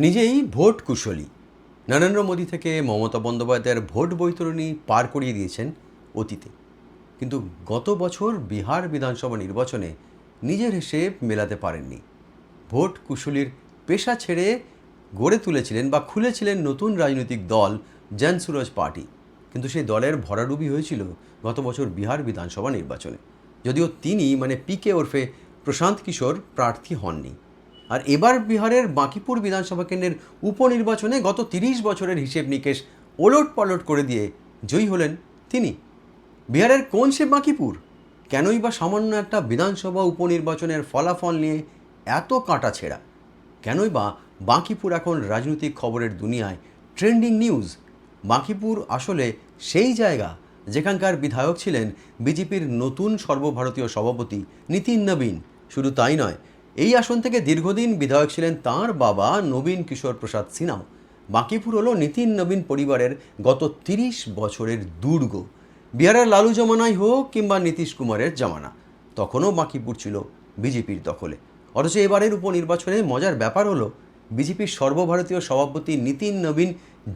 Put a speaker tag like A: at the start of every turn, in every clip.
A: নিজেই ভোট কুশলী নরেন্দ্র মোদী থেকে মমতা বন্দ্যোপাধ্যায়ের ভোট বৈতরণী পার করিয়ে দিয়েছেন অতীতে, কিন্তু গত বছর বিহার বিধানসভা নির্বাচনে নিজের হিসেব মেলাতে পারেননি। ভোট কুশলীর পেশা ছেড়ে গড়ে তুলেছিলেন বা খুলেছিলেন নতুন রাজনৈতিক দল জনসুরজ পার্টি, কিন্তু সেই দলের ভরাডুবি হয়েছিল গত বছর বিহার বিধানসভা নির্বাচনে, যদিও তিনি পিকে ওরফে প্রশান্ত কিশোর প্রার্থী হননি। আর এবার বিহারের বাঁকিপুর বিধানসভা কেন্দ্রের উপনির্বাচনে গত 30 বছরের হিসেব নিকেশ ওলট পালট করে দিয়ে জয়ী হলেন তিনি। বিহারের কোন সে বাঁকিপুর? কেনই বা সামান্য একটা বিধানসভা উপনির্বাচনের ফলাফল নিয়ে এত কাটা ছেঁড়া? কেনই বা বাঁকিপুর এখন রাজনৈতিক খবরের দুনিয়ায় ট্রেন্ডিং নিউজ? বাঁকিপুর আসলে সেই জায়গা যেখানকার বিধায়ক ছিলেন বিজেপির নতুন সর্বভারতীয় সভাপতি নীতিন নবীন। শুধু তাই নয়, এই আসন থেকে দীর্ঘদিন বিধায়ক ছিলেন তাঁর বাবা নবীন কিশোর প্রসাদ সিনহাও। বাঁকিপুর হলো নীতিন নবীন পরিবারের গত 30 বছরের দুর্গ। বিহারের লালু জমানাই হোক কিংবা নীতিশ কুমারের জামানা, তখনও বাঁকিপুর ছিল বিজেপির দখলে। অথচ এবারের উপনির্বাচনে মজার ব্যাপার হলো, বিজেপির সর্বভারতীয় সভাপতি নীতিন নবীন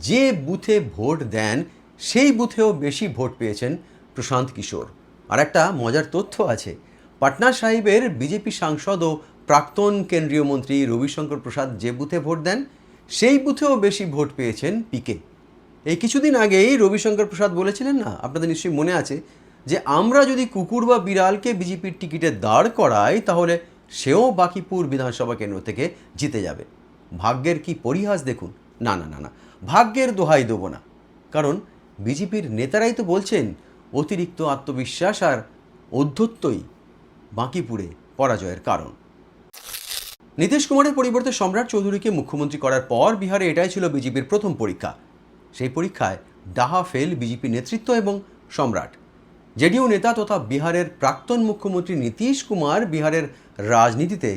A: যে বুথে ভোট দেন সেই বুথেও বেশি ভোট পেয়েছেন প্রশান্ত কিশোর। আর একটা মজার তথ্য আছে, পাটনা সাহিবের বিজেপি সাংসদ ও প্রাক্তন কেন্দ্রীয় মন্ত্রী রবিশঙ্কর প্রসাদ যে বুথে ভোট দেন সেই বুথেও বেশি ভোট পেয়েছেন পিকে। এই কিছুদিন আগেই রবিশঙ্কর প্রসাদ বলেছিলেন না, আপনাদের নিশ্চয়ই মনে আছে, যে আমরা যদি কুকুর বা বিড়ালকে বিজেপির টিকিটে দাঁড় করাই তাহলে সেও বাঁকিপুর বিধানসভা কেন্দ্র থেকে জিতে যাবে। ভাগ্যের কি পরিহাস দেখুন। না না না না, ভাগ্যের দোহাই দেবো না, কারণ বিজেপির নেতারাই তো বলছেন অতিরিক্ত আত্মবিশ্বাস আর ঔদ্ধত্যই বাঁকিপুরে পরাজয়ের কারণ। নীতিশ কুমারের পরিবর্তে সম্রাট চৌধুরীকে মুখ্যমন্ত্রী করার পর বিহারে এটাই ছিল বিজেপির প্রথম পরীক্ষা। সেই পরীক্ষায় ডাহা ফেল বিজেপি নেতৃত্ব এবং সম্রাট। জেডিইউ নেতা তথা বিহারের প্রাক্তন মুখ্যমন্ত্রী নীতিশ কুমার বিহারের রাজনীতিতে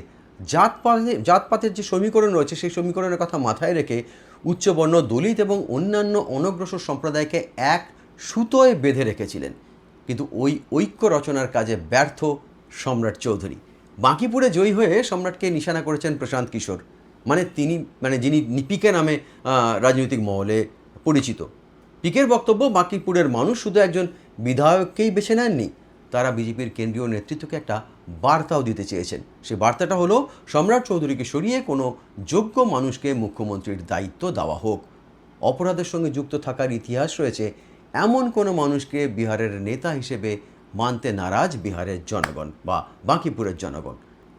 A: জাতপাতের যে সমীকরণ রয়েছে সেই সমীকরণের কথা মাথায় রেখে উচ্চবর্ণ, দলিত এবং অন্যান্য অনগ্রসর সম্প্রদায়কে এক সুতোয় বেঁধে রেখেছিলেন, কিন্তু ওই ঐক্য রচনার কাজে ব্যর্থ সম্রাট চৌধুরী। বাঁকিপুরে জয়ী হয়ে সম্রাটকে নিশানা করেছেন প্রশান্ত কিশোর, তিনি যিনি পিকে নামে রাজনৈতিক মহলে পরিচিত। পিকের বক্তব্য, বাঁকিপুরের মানুষ শুধু একজন বিধায়ককেই বেছে নেননি, তারা বিজেপির কেন্দ্রীয় নেতৃত্বকে একটা বার্তাও দিতে চেয়েছেন। সেই বার্তাটা হলো, সম্রাট চৌধুরীকে সরিয়ে কোনো যোগ্য মানুষকে মুখ্যমন্ত্রীর দায়িত্ব দেওয়া হোক। অপরাধের সঙ্গে যুক্ত থাকার ইতিহাস রয়েছে এমন কোনো মানুষকে বিহারের নেতা হিসেবে মানতে নারাজ বিহারের জনগণ বা বাঁকিপুরের জনগণ।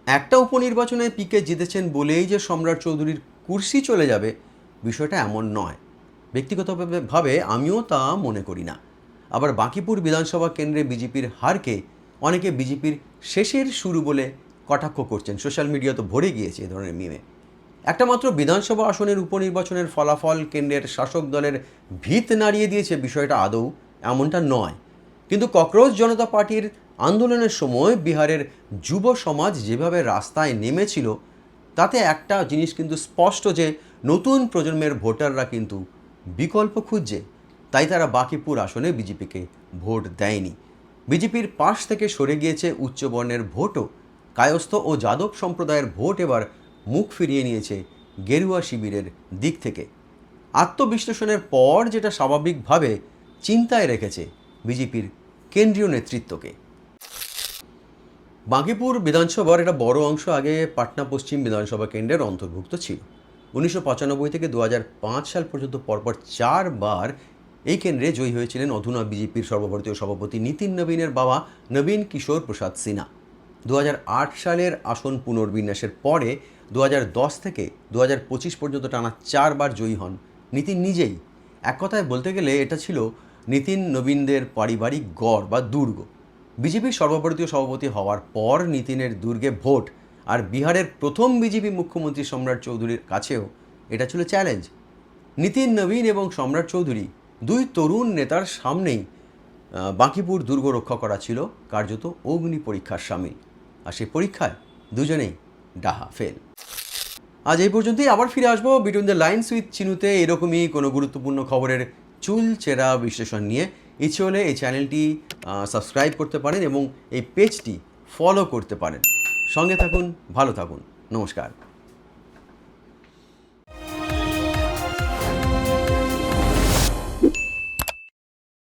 A: একটা উপনির্বাচনে পিকে জিতেছেন বলেই যে সম্রাট চৌধুরীর কুর্সি চলে যাবে, বিষয়টা এমন নয়। ব্যক্তিগতভাবে আমিও তা মনে করি না। আবার বাঁকিপুর বিধানসভা কেন্দ্রে বিজেপির হারকে অনেকে বিজেপির শেষের শুরু বলে কটাক্ষ করছেন। সোশ্যাল মিডিয়া তো ভরে গিয়েছে এ ধরনের মিমে। একটা মাত্র বিধানসভা আসনের উপনির্বাচনের ফলাফল কেন্দ্রের শাসক দলের ভিত নাড়িয়ে দিয়েছে, বিষয়টা আদৌ এমনটা নয়। কিন্তু ককরোচ জনতা পার্টির আন্দোলনের সময় বিহারের যুব সমাজ যেভাবে রাস্তায় নেমেছিল, তাতে একটা জিনিস কিন্তু স্পষ্ট, যে নতুন প্রজন্মের ভোটাররা কিন্তু বিকল্প খুঁজছে। তাই তারা বাঁকিপুর আসনে বিজেপিকে ভোট দেয়নি। বিজেপির পাশ থেকে সরে গিয়েছে উচ্চবর্ণের ভোটও। কায়স্থ ও যাদব সম্প্রদায়ের ভোট এবার মুখ ফিরিয়ে নিয়েছে গেরুয়া শিবিরের দিক থেকে। আত্মবিশ্লেষণের পর যেটা স্বাভাবিকভাবে চিন্তায় রেখেছে বিজেপির কেন্দ্রীয় নেতৃত্বকে। বাঁকিপুর বিধানসভার একটা বড় অংশ আগে পাটনা পশ্চিম বিধানসভা কেন্দ্রের অন্তর্ভুক্ত ছিল। 1995 থেকে 2005 সাল পর্যন্ত পরপর 4 বার এই কেন্দ্রে জয়ী হয়েছিলেন অধুনা বিজেপির সর্বভারতীয় সভাপতি নীতিন নবীনের বাবা নবীন কিশোর প্রসাদ সিনহা। 2008 সালের আসন পুনর্বিন্যাসের পরে 2010 থেকে 2025 পর্যন্ত টানা 4 বার জয়ী হন নীতিন নিজেই। এক কথায় বলতে গেলে এটা ছিল নীতিন নবীনদের পারিবারিক গড় বা দুর্গ। বিজেপির সর্বভারতীয় সভাপতি হওয়ার পর নীতিনের দুর্গে ভোট, আর বিহারের প্রথম বিজেপি মুখ্যমন্ত্রী সম্রাট চৌধুরীর কাছেও এটা ছিল চ্যালেঞ্জ। নীতিন নবীন এবং সম্রাট চৌধুরী দুই তরুণ নেতার সামনেই বাঁকিপুর দুর্গ রক্ষা করা ছিল কার্যত অগ্নি পরীক্ষার সামিল, আর সেই পরীক্ষায় দুজনেই ডাহা ফেল। আজ এই পর্যন্তই। আবার ফিরে আসবো বিটুইন দ্য লাইনস উইথ চিনুতে এরকমই কোনো গুরুত্বপূর্ণ খবরের চুল চেরা বিশ্লেষণ নিয়ে। ইচ্ছে হলে এই চ্যানেলটি সাবস্ক্রাইব করতে পারেন এবং এই পেজটি ফলো করতে পারেন। সঙ্গে থাকুন, ভালো থাকুন, নমস্কার।